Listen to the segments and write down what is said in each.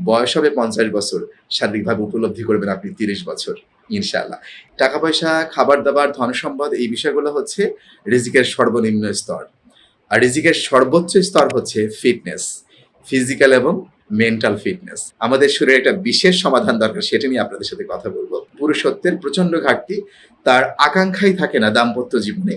বয়স হবে 50 বছর, শারীরিকভাবে উপলব্ধি করবেন আপনি 30 বছর ইনশাআল্লাহ। টাকা পয়সা, খাবার দাবার, ধন সম্পদ এই বিষয়গুলো হচ্ছে রিজিকের সর্বনিম্ন স্তর। আর রিজিকের সর্বোচ্চ স্তর হচ্ছে ফিটনেস, ফিজিক্যাল এবং মেন্টাল ফিটনেস। আমাদের শরীরে একটা বিশেষ সমাধান দরকার, সেটা নিয়ে আপনাদের সাথে কথা বলবো। পুরুষত্বের প্রচন্ড ঘাটতি, তার আকাঙ্ক্ষাই থাকে না দাম্পত্য জীবনে,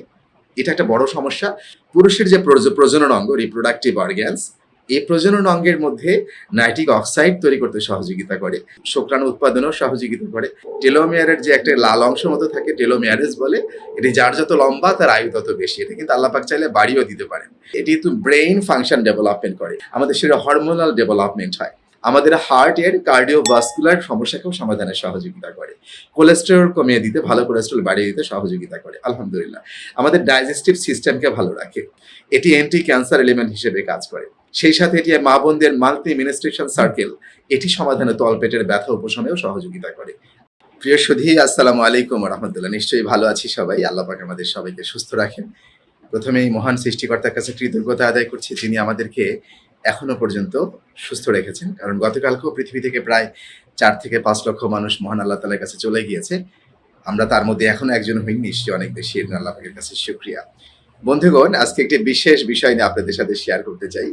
এটা একটা বড় সমস্যা। পুরুষের যে প্রজনন অঙ্গ, রিপ্রোডাক্টিভ অর্গ্যানস, এই প্রজনন অঙ্গের মধ্যে নাইট্রিক অক্সাইড তৈরি করতে সহযোগিতা করে, শুক্রাণু উৎপাদনেও সহযোগিতা করে। টেলোমিয়ারের যে একটা লাল অংশ মতো থাকে, টেলোমিয়ারেজ বলে, এটি যার যত লম্বা তার আয়ু তত বেশি। এটা কিন্তু আল্লাহ পাক চাইলে বাড়িও দিতে পারেন। এটি কিন্তু ব্রেইন ফাংশন ডেভেলপমেন্ট করে, আমাদের শরীরে হরমোনাল ডেভেলপমেন্ট হয়, আমাদের হার্টের কার্ডিওভাস্কুলার সমস্যাকেও সমাধানে সহযোগিতা করে, কোলেস্টেরল কমিয়ে দিতে, ভালো কোলেস্টেরল বাড়িয়ে দিতে সহযোগিতা করে আলহামদুলিল্লাহ। আমাদের ডাইজেস্টিভ সিস্টেমকে ভালো রাখে, এটি অ্যান্টি ক্যান্সার এলিমেন্ট হিসেবে কাজ করে। সেই সাথে এটি মা বোনদের মাল্টি মিনিস্ট্রেশন সার্কেল, এটি সমাধানে তলপেটের ব্যথা উপশমেও সহযোগিতা করে। প্রিয় সুধী, আসসালামু আলাইকুম রহমতুল্লাহ। নিশ্চয়ই ভালো আছি সবাই, আল্লাহ পাক আমাদের সবাইকে সুস্থ রাখেন। প্রথমেই মহান সৃষ্টিকর্তার কাছে কৃতজ্ঞতা আদায় করছি, যিনি আমাদেরকে এখনো পর্যন্ত সুস্থ রেখেছেন। কারণ গতকালকেও পৃথিবী থেকে প্রায় 4 থেকে 5 লক্ষ মানুষ মহান আল্লাহ তাআলার কাছে চলে গিয়েছে, আমরা তার মধ্যে এখনো একজন হইনি, নিশ্চয়ই অনেক বেশি। আল্লাহ পাকের কাছে শুকরিয়া। বন্ধুগণ, আজকে একটি বিশেষ বিষয় নিয়ে আপনাদের সাথে শেয়ার করতে চাই।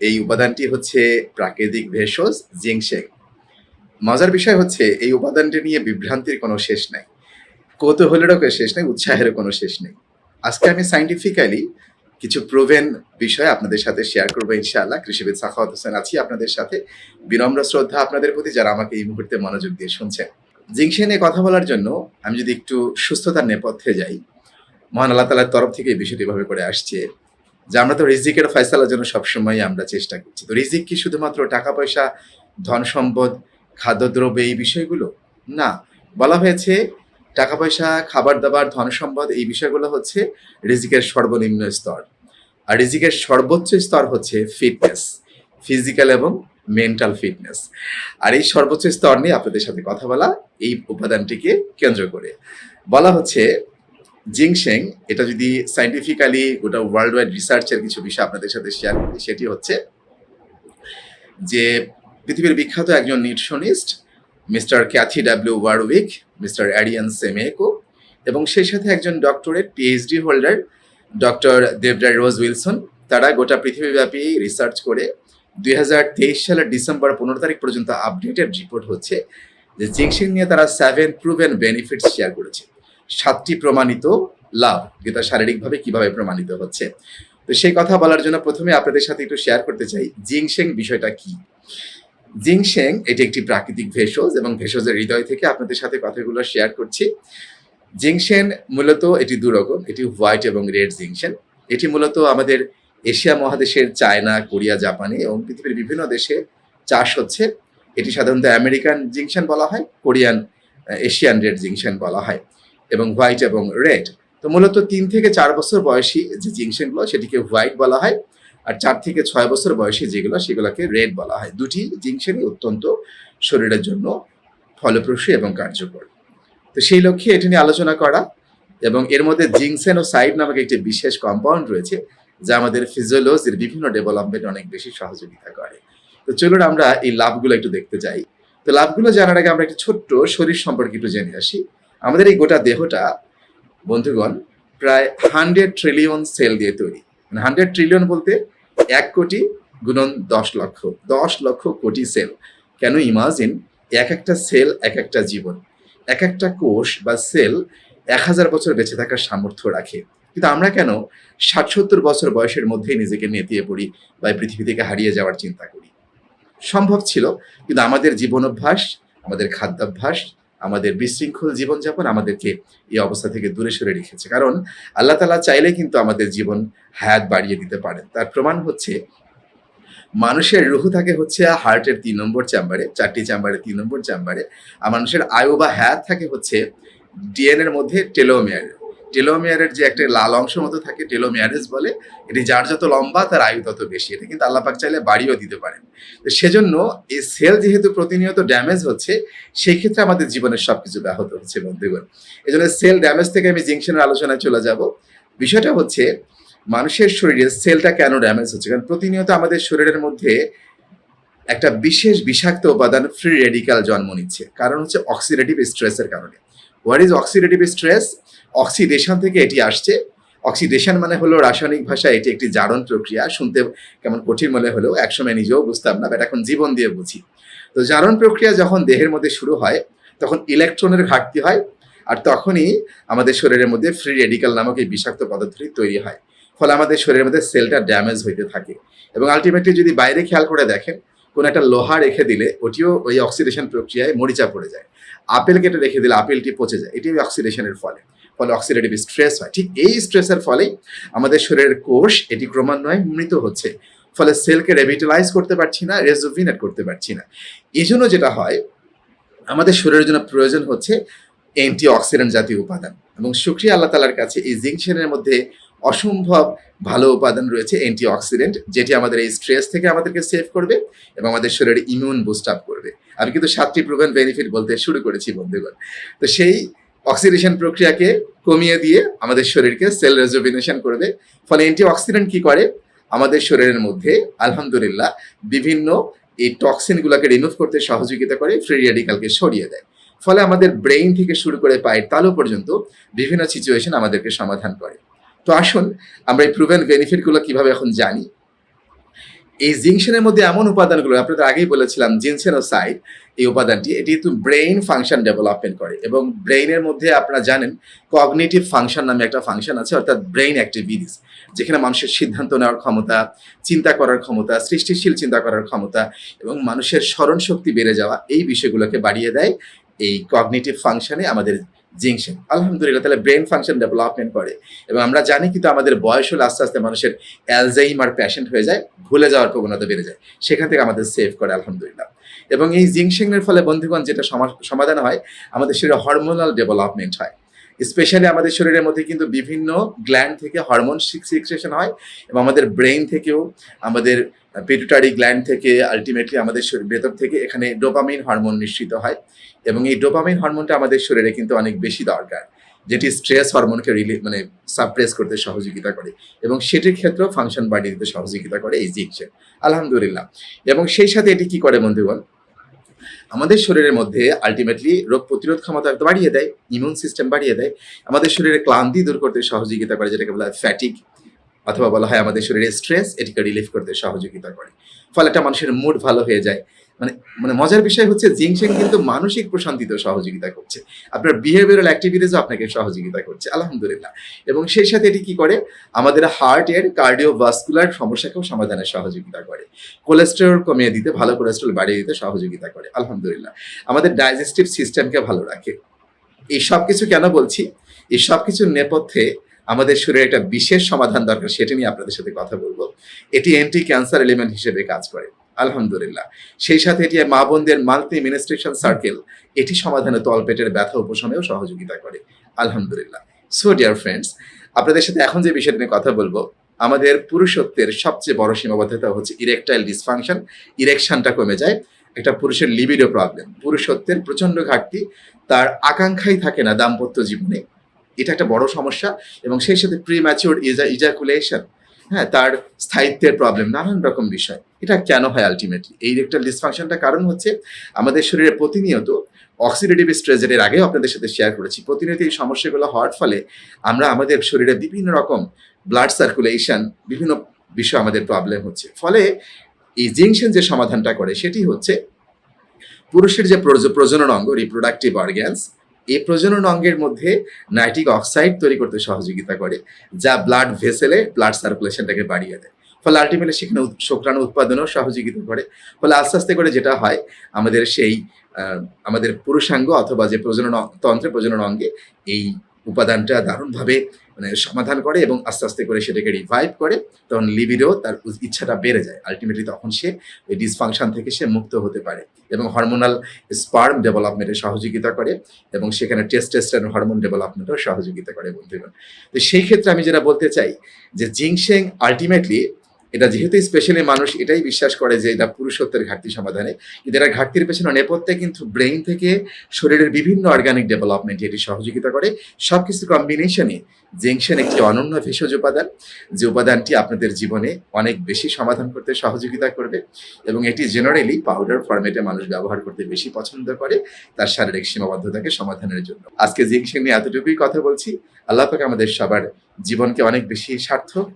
এই উপাদানটি হচ্ছে প্রাকৃতিক ভেষজ জিংসেং। মজার বিষয় হচ্ছে এই উপাদানটি নিয়ে বিভ্রান্তির কোনো শেষ নাই, কৌতূহলেরও শেষ নেই, উৎসাহেরও কোনো শেষ নেই। আজকে আমি সাইন্টিফিক্যালি কিছু প্রুভেন বিষয় আপনাদের সাথে শেয়ার করবো ইনশাআল্লাহ। কৃষিবিদ সাখাওয়াত হোসেন আছি আপনাদের সাথে। বিনম্র শ্রদ্ধা আপনাদের প্রতি, যারা আমাকে এই মুহূর্তে মনোযোগ দিয়ে শুনছেন। জিংসেং নিয়ে কথা বলার জন্য আমি যদি একটু সুস্থতার নেপথ্যে যাই, মহান আল্লাহ তাআলার তরফ থেকে এই বিষয়টি এভাবে করে আসছে যে আমরা তো রিজিকের ফয়সালার জন্য সবসময় আমরা চেষ্টা করছি। তো রিজিক কি শুধুমাত্র টাকা পয়সা, ধন সম্পদ, খাদ্যদ্রব্য এই বিষয়গুলো? না, বলা হয়েছে টাকা পয়সা, খাবার দাবার, ধন সম্পদ এই বিষয়গুলো হচ্ছে রিজিকের সর্বনিম্ন স্তর। আর রিজিকের সর্বোচ্চ স্তর হচ্ছে ফিটনেস, ফিজিক্যাল এবং মেন্টাল ফিটনেস। আর এই সর্বোচ্চ স্তর নিয়ে আপনাদের সাথে কথা বলা, এই উপাদানটিকে কেন্দ্র করে বলা হচ্ছে জিংসেং। এটা যদি সাইন্টিফিক্যালি গোটা ওয়ার্ল্ড ওয়াইড রিসার্চের কিছু বিষয় আপনাদের সাথে শেয়ার করি, সেটি হচ্ছে যে পৃথিবীর বিখ্যাত একজন nutritionist mister Kathy W Warwick, mister Arian Semeko এবং সেই সাথে একজন doctorate PhD holder doctor Debra Rose Wilson, তারা গোটা পৃথিবীব্যাপী রিসার্চ করে 2023 সালের ডিসেম্বর 15 তারিখ পর্যন্ত আপডেটেড রিপোর্ট হচ্ছে যে জিংসেং নিয়ে তারা 7 প্রুভেন বেনিফিটস শেয়ার করেছে, 7টি প্রমাণিত লাভ, যেটা শারীরিকভাবে কিভাবে প্রমাণিত হচ্ছে। তো সেই কথা বলার জন্য প্রথমে আপনাদের সাথে একটু শেয়ার করতে চাই জিংসেং বিষয়টা কি। জিংসেং এটি একটি প্রাকৃতিক ভেষজ এবং ভেষজের হৃদয় থেকে আপনাদের সাথে কথাগুলো শেয়ার করছি। জিংসেং মূলত এটি দুরকম, এটি হোয়াইট এবং রেড জিংসেং। এটি মূলত আমাদের এশিয়া মহাদেশের চায়না, কোরিয়া, জাপানে এবং পৃথিবীর বিভিন্ন দেশে চাষ হচ্ছে। এটি সাধারণত আমেরিকান জিংসেং বলা হয়, কোরিয়ান, এশিয়ান রেড জিংসেং বলা হয়, এবং হোয়াইট এবং রেড। তো মূলত 3 থেকে 4 বছর বয়সী যে জিংসেংগুলো সেটিকে হোয়াইট বলা হয়, আর 4 থেকে 6 বছর বয়সী যেগুলো সেগুলোকে রেড বলা হয়। দুটি জিংসেংই অত্যন্ত শরীরের জন্য ফলপ্রসূ এবং কার্যকর। তো সেই লক্ষ্যে এটি নিয়ে আলোচনা করা, এবং এর মধ্যে জিংসেনোসাইড নামক একটি বিশেষ কম্পাউন্ড রয়েছে যা আমাদের ফিজিওলজির বিভিন্ন ডেভেলপমেন্ট অনেক বেশি সহযোগিতা করে। তো চলুন আমরা এই লাভগুলো একটু দেখতে যাই। তো লাভগুলো জানার আগে আমরা একটু ছোট্ট শরীর সম্পর্কে একটু জেনে আসি। আমাদের এই গোটা দেহটা বন্ধুগণ প্রায় 100 ট্রিলিয়ন সেল দিয়ে তৈরি। 100 ট্রিলিয়ন বলতে 1 কোটি গুণন 10 লক্ষ, 10 লক্ষ কোটি সেল। কেন ইমাজিন, এক একটা সেল এক একটা জীবন, এক একটা কোষ বা সেল 1000 বছর বেঁচে থাকার সামর্থ্য রাখে। কিন্তু আমরা কেন 60-70 বছর বয়সের মধ্যেই নিজেকে নেতিয়ে পড়ি বা পৃথিবী থেকে হারিয়ে যাওয়ার চিন্তা করি? সম্ভব ছিল, কিন্তু আমাদের জীবন অভ্যাস, আমাদের খাদ্যাভ্যাস, আমাদের বিশৃঙ্খল জীবনযাপন আমাদেরকে এই অবস্থা থেকে দূরে সরে রেখেছে। কারণ আল্লাহ তাআলা চাইলে কিন্তু আমাদের জীবন হায়াত বাড়িয়ে দিতে পারেন। তার প্রমাণ হচ্ছে মানুষের রুহ থাকে হচ্ছে হার্টের 3 নম্বর চেম্বারে, 4টি চেম্বারে 3 নম্বর চেম্বারে। আর মানুষের আয়ু বা হায়াত থাকে হচ্ছে ডিএনএর মধ্যে টেলোমিয়ার। টেলোমিয়ারের যে একটা লাল অংশ মতো থাকে, টেলোমিয়ারেজ বলে, এটি যার যত লম্বা তার আয়ু তত বেশি। এটা কিন্তু আল্লাহ পাক চাইলে বাড়িও দিতে পারেন। তো সেজন্য এই সেল যেহেতু প্রতিনিয়ত ড্যামেজ হচ্ছে, সেই ক্ষেত্রে আমাদের জীবনের সবকিছু ব্যাহত হচ্ছে বন্ধুগণ। এই জন্য সেল ড্যামেজ থেকে আমি জিংসেনের আলোচনায় চলে যাব। বিষয়টা হচ্ছে মানুষের শরীরে সেলটা কেন ড্যামেজ হচ্ছে, কারণ প্রতিনিয়ত আমাদের শরীরের মধ্যে একটা বিশেষ বিষাক্ত উপাদান ফ্রি রেডিক্যাল জন্ম নিচ্ছে, কারণ হচ্ছে অক্সিডেটিভ স্ট্রেসের কারণে। What is oxidative stress? Oxidation থেকে এটি আসছে। অক্সিডেশন মানে হলো রাসায়নিক ভাষায় এটি একটি জারণ প্রক্রিয়া। শুনতে কেমন কঠিন মনে হলেও একসময় নিজেও বুঝতাম না, বাট এখন জীবন দিয়ে বুঝি। তো জারণ প্রক্রিয়া যখন দেহের মধ্যে শুরু হয় তখন ইলেকট্রনের ঘাটতি হয়, আর তখনই আমাদের শরীরের মধ্যে ফ্রি রেডিক্যাল নামক এই বিষাক্ত পদার্থটি তৈরি হয়। ফলে আমাদের শরীরের মধ্যে সেলটা ড্যামেজ হইতে থাকে। এবং আলটিমেটলি যদি বাইরে খেয়াল করে দেখেন, কোনো একটা লোহা রেখে দিলে ওটিও ওই অক্সিডেশন প্রক্রিয়ায় মরিচা পড়ে যায়। আপেল কেটে রেখে দিলে আপেলটি পচে যায়, এটি অক্সিডেশনের ফলে অক্সিডেটিভ স্ট্রেস হয়। ঠিক এই স্ট্রেসের ফলেই আমাদের শরীরের কোষ এটি ক্রমান্বয়ে মৃত হচ্ছে। ফলে সেলকে রেভিটালাইজ করতে পারছি না, রেজুভিনেট করতে পারছি না। এই জন্য যেটা হয়, আমাদের শরীরের জন্য প্রয়োজন হচ্ছে অ্যান্টি অক্সিডেন্ট জাতীয় উপাদান। এবং শুকরিয়া আল্লাহ তাআলার কাছে এই জিংকশনের মধ্যে অসম্ভব ভালো উপাদান রয়েছে অ্যান্টি অক্সিডেন্ট, যেটি আমাদের এই স্ট্রেস থেকে আমাদেরকে সেভ করবে এবং আমাদের শরীরে ইমিউন বুস্ট আপ করবে। আমি কিন্তু 7টি প্রুভেন বেনিফিট বলতে শুরু করেছি বন্ধুগণ। তো সেই অক্সিডেশন প্রক্রিয়াকে কমিয়ে দিয়ে আমাদের শরীরকে সেল রেজুভিনেশন করবে। ফলে অ্যান্টি অক্সিডেন্ট কি করে, আমাদের শরীরের মধ্যে আলহামদুলিল্লাহ বিভিন্ন এই টক্সিনগুলোকে রিমুভ করতে সহযোগিতা করে, ফ্রি রেডিক্যালকে সরিয়ে দেয়। ফলে আমাদের ব্রেইন থেকে শুরু করে পায়ের তালু পর্যন্ত বিভিন্ন সিচুয়েশন আমাদেরকে সমাধান করে। তো আসুন আমরা এই প্রুভেন বেনিফিটগুলো কিভাবে এখন জানি। এই জিংশনের মধ্যে এমন উপাদানগুলো আপনাদের আগেই বলেছিলাম, জিনসেনোসাইড এই উপাদানটি এটি কিন্তু ব্রেইন ফাংশন ডেভেলপমেন্ট করে। এবং ব্রেইনের মধ্যে আপনারা জানেন কগনিটিভ ফাংশন নামে একটা ফাংশন আছে, অর্থাৎ ব্রেইন অ্যাক্টিভিটিস, যেখানে মানুষের সিদ্ধান্ত নেওয়ার ক্ষমতা, চিন্তা করার ক্ষমতা, সৃষ্টিশীল চিন্তা করার ক্ষমতা এবং মানুষের স্মরণ শক্তি বেড়ে যাওয়া, এই বিষয়গুলোকে বাড়িয়ে দেয় এই কগনিটিভ ফাংশনে আমাদের জিংশন। আলহামদুলিল্লাহ, তাহলে ব্রেন ফাংশন ডেভেলপমেন্ট করে। এবং আমরা জানি কিন্তু আমাদের বয়স হলে আস্তে আস্তে মানুষের অ্যালজাইমার পেশেন্ট হয়ে যায়, ভুলে যাওয়ার প্রবণতা বেড়ে যায়, সেখান থেকে আমাদের সেভ করে আলহামদুলিল্লাহ। এবং এই জিংশনের ফলে বন্ধুগণ যেটা সমাধান হয়, আমাদের শরীরে হরমোনাল ডেভেলপমেন্ট হয়। স্পেশালি আমাদের শরীরের মধ্যে কিন্তু বিভিন্ন গ্ল্যান্ড থেকে হরমোন সিক্রেশন হয় এবং আমাদের ব্রেইন থেকেও, আমাদের পিটুটারি গ্ল্যান্ড থেকে, আলটিমেটলি আমাদের শরীর ভেতর থেকে এখানে ডোপামিন হরমোন নিঃসৃত হয়। এবং এই ডোপামিন হরমোনটা আমাদের শরীরে কিন্তু অনেক বেশি দরকার, যেটি স্ট্রেস হরমোনকে সাপ্রেস করতে সহযোগিতা করে এবং সেটির ক্ষেত্রেও ফাংশন বাড়িয়ে দিতে সহযোগিতা করে এই জিংশন আলহামদুলিল্লাহ। এবং সেই সাথে এটি কি করে বন্ধুগণ, আমাদের শরীরের মধ্যে আলটিমেটলি রোগ প্রতিরোধ ক্ষমতা বাড়িয়ে দেয়, ইমিউন সিস্টেম বাড়িয়ে দেয়, আমাদের শরীরে ক্লান্তি দূর করতে সহযোগিতা করে, যেটাকে বলা হয় ফ্যাটিক, অথবা বলা হয় আমাদের শরীরে স্ট্রেস, এটিকে রিলিফ করতে সহযোগিতা করে। ফলে একটা মানুষের মুড ভালো হয়ে যায়। মানে মানে মজার বিষয় হচ্ছে জিংশন কিন্তু মানসিক প্রশান্তিতেও সহযোগিতা করছে, আপনার বিহেভিয়ারাল অ্যাক্টিভিটিসও আপনাকে সহযোগিতা করছে আলহামদুলিল্লাহ। এবং সেই সাথে এটি কি করে, আমাদের হার্টের কার্ডিওভাস্কুলার সমস্যাকেও সমাধানে সহযোগিতা করে, কোলেস্টেরল কমিয়ে দিতে, ভালো কোলেস্টেরল বাড়িয়ে দিতে সহযোগিতা করে আলহামদুলিল্লাহ। আমাদের ডাইজেস্টিভ সিস্টেমকে ভালো রাখে। এই সব কিছু কেন বলছি, এই সব কিছুর নেপথ্যে আমাদের শরীরে একটা বিশেষ সমাধান দরকার, সেটা নিয়ে আপনাদের সাথে কথা বলবো। এটি অ্যান্টি ক্যান্সার এলিমেন্ট হিসেবে কাজ করে আলহামদুলিল্লাহ। সেই সাথে এটি মা বোনদের মাল্টি মিনিস্ট্রেশন সার্কেল, এটি সমাধানে তলপেটের ব্যথা উপশমেও সহযোগিতা করে আলহামদুলিল্লাহ। সো ডিয়ার ফ্রেন্ডস, আপনাদের সাথে এখন যে বিষয়টা নিয়ে কথা বলবো, আমাদের পুরুষত্বের সবচেয়ে বড় সীমাবদ্ধতা হচ্ছে ইরেকটাইল ডিসফাংশন। ইরেকশনটা কমে যায়, একটা পুরুষের লিবিডো প্রবলেম, পুরুষত্বের প্রচন্ড ঘাটতি, তার আকাঙ্ক্ষাই থাকে না দাম্পত্য জীবনে, এটা একটা বড় সমস্যা। এবং সেই সাথে প্রিম্যাচিউর ইজাকুলেশন, হ্যাঁ, তার স্থায়িত্বের প্রবলেম, নানান রকম বিষয়। এটা কেন হয় আলটিমেটলি এই ইরেকটাইল ডিসফাংশনটা? কারণ হচ্ছে আমাদের শরীরে প্রতিনিয়ত অক্সিডেটিভ স্ট্রেস, যেটা আগেও আপনাদের সাথে শেয়ার করেছি, প্রতিনিয়ত এই সমস্যাগুলো হওয়ার ফলে আমরা আমাদের শরীরে বিভিন্ন রকম ব্লাড সার্কুলেশন, বিভিন্ন বিষয় আমাদের প্রবলেম হচ্ছে। ফলে এই জিংশন যে সমাধানটা করে সেটি হচ্ছে পুরুষের যে প্রজনন অঙ্গ, রিপ্রোডাক্টিভ অর্গ্যানস, এই প্রজনন অঙ্গের মধ্যে নাইট্রিক অক্সাইড তৈরি করতে সহযোগিতা করে, যা ব্লাড ভেসেলে ব্লাড সার্কুলেশনটাকে বাড়িয়ে দেয়। ফলে আলটিমেটলি সেখানে শুক্রাণু উৎপাদনেও সহযোগিতা করে। ফলে আস্তে আস্তে করে যেটা হয়, আমাদের সেই আমাদের পুরুষাঙ্গ অথবা যে প্রজনন অঙ্গে এই উপাদানটা দারুণভাবে সমাধান করে এবং আস্তে আস্তে করে সেটাকে রিভাইভ করে, তখন লিবিডো, তার ইচ্ছাটা বেড়ে যায়। আলটিমেটলি তখন সে ওই ডিসফাংশন থেকে সে মুক্ত হতে পারে এবং হরমোনাল স্পার্ম ডেভেলপমেন্টে সহযোগিতা করে এবং সেখানে টেস্টোস্টেরন হরমোন ডেভেলপমেন্টেও সহযোগিতা করে বন্ধুগণ। তো সেই ক্ষেত্রে আমি যেটা বলতে চাই যে জিংশন আলটিমেটলি এটা যেহেতু স্পেশালি মানুষ এটাই বিশ্বাস করে যে এটা পুরুষত্বের ঘাটতি সমাধানে, কিন্তু এটা ঘাটতির পেছনে নেপথ্যে কিন্তু ব্রেইন থেকে শরীরের বিভিন্ন অর্গানিক ডেভেলপমেন্ট এটি সহযোগিতা করে। সবকিছু কম্বিনেশনে জিংসেন একটি অনন্য ভেষজ উপাদান, যে উপাদানটি আপনাদের জীবনে অনেক বেশি সমাধান করতে সহযোগিতা করবে, এবং এটি জেনারেলি পাউডার ফরম্যাটে মানুষ ব্যবহার করতে বেশি পছন্দ করে তার শারীরিক সীমাবদ্ধতাকে সমাধানের জন্য। আজকে জিংসেন নিয়ে এতটুকুই কথা বলছি। আল্লাহ পাক আমাদের সবার জীবনকে অনেক বেশি সার্থক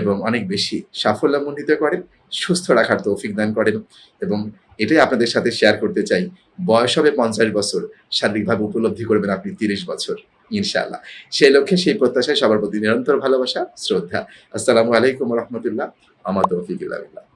এবং অনেক বেশি সাফল্যমণ্ডিত করেন, সুস্থ রাখার তৌফিক দান করেন, এবং এটাই আপনাদের সাথে শেয়ার করতে চাই। বয়স হবে 50 বছর, শারীরিকভাবে উপলব্ধি করবেন আপনি 30 বছর ইনশাআল্লাহ। সেই লক্ষ্যে, সেই প্রত্যাশায় সবার প্রতি নিরন্তর ভালোবাসা, শ্রদ্ধা। আসসালামু আলাইকুম রহমতুল্লাহ। আমার তৌফিক ইল্লা বিল্লাহ।